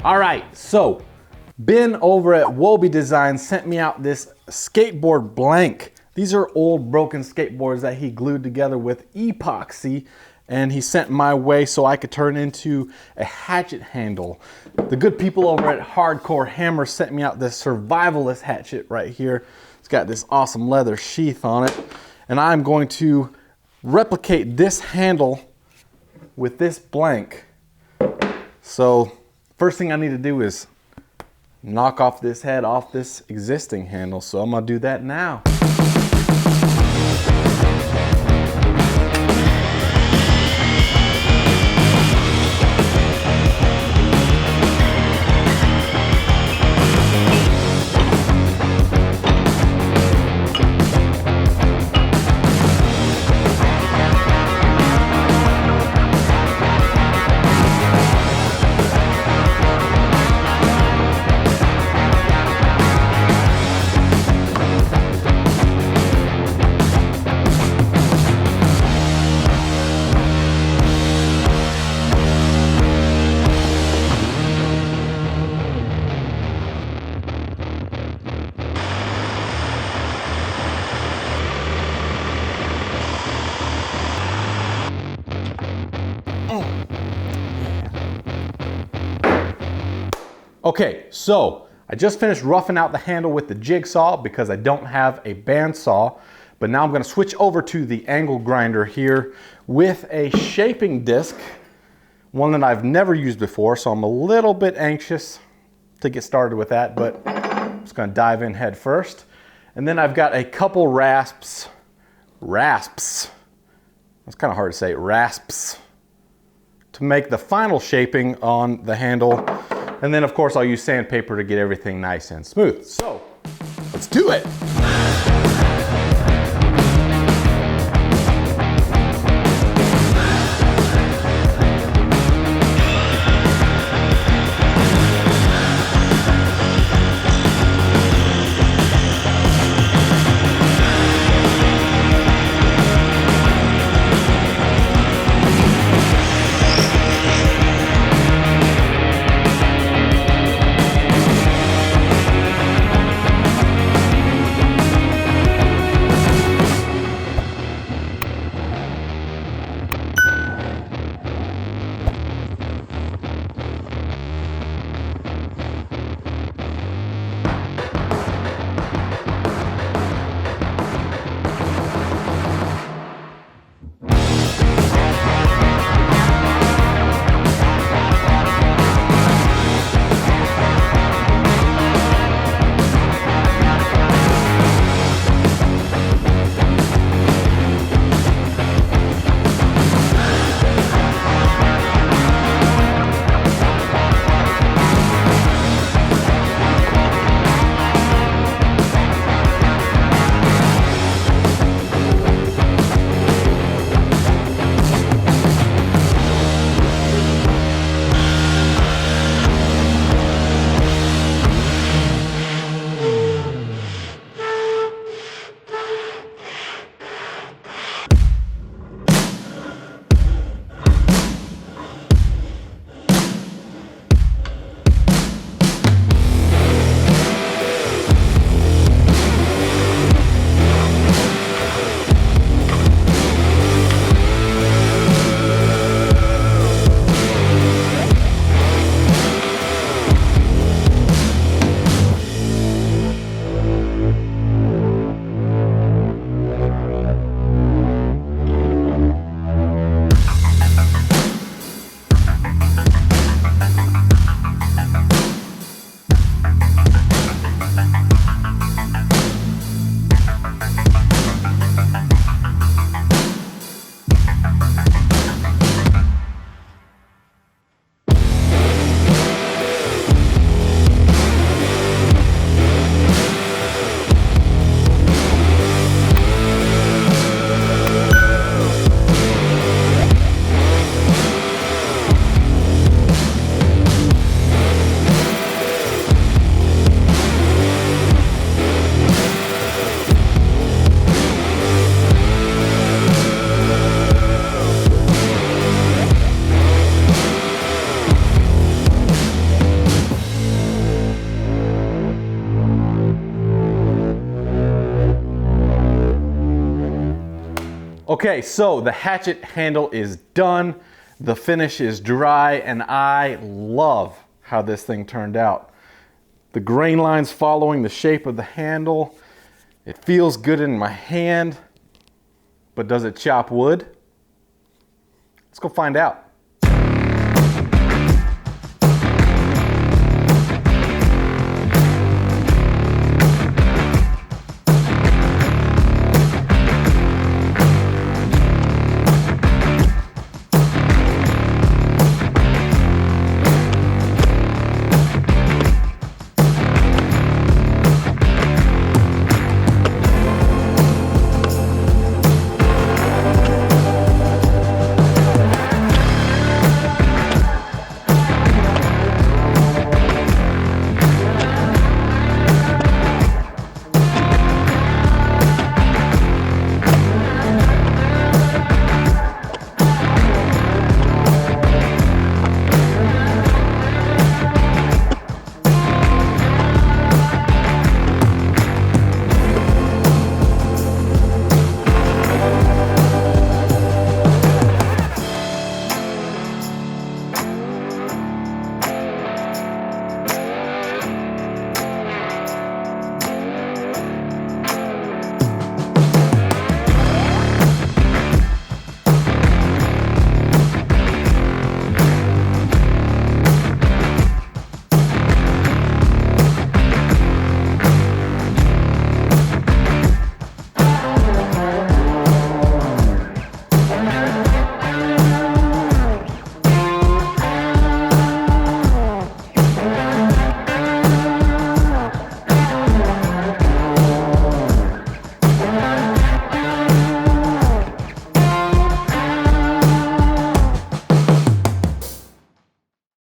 All right, so Ben over at Wobie Design sent me out this skateboard blank. These are old broken skateboards that he glued together with epoxy, and he sent my way so I could turn into a hatchet handle. The good people over at Hardcore Hammer sent me out this survivalist hatchet right here. It's got this awesome leather sheath on it, and I'm going to replicate this handle with this blank. So first thing I need to do is knock off this head off this existing handle, so I'm gonna do that now. Okay, so I just finished roughing out the handle with the jigsaw because I don't have a bandsaw, but now I'm gonna switch over to the angle grinder here with a shaping disc, one that I've never used before, so I'm a little bit anxious to get started with that, but I'm just gonna dive in head first. And then I've got a couple rasps, that's kind of hard to say, rasps, to make the final shaping on the handle. And then of course I'll use sandpaper to get everything nice and smooth. So let's do it. Okay, so the hatchet handle is done. The finish is dry, and I love how this thing turned out. The grain line's following the shape of the handle. It feels good in my hand, but does it chop wood? Let's go find out.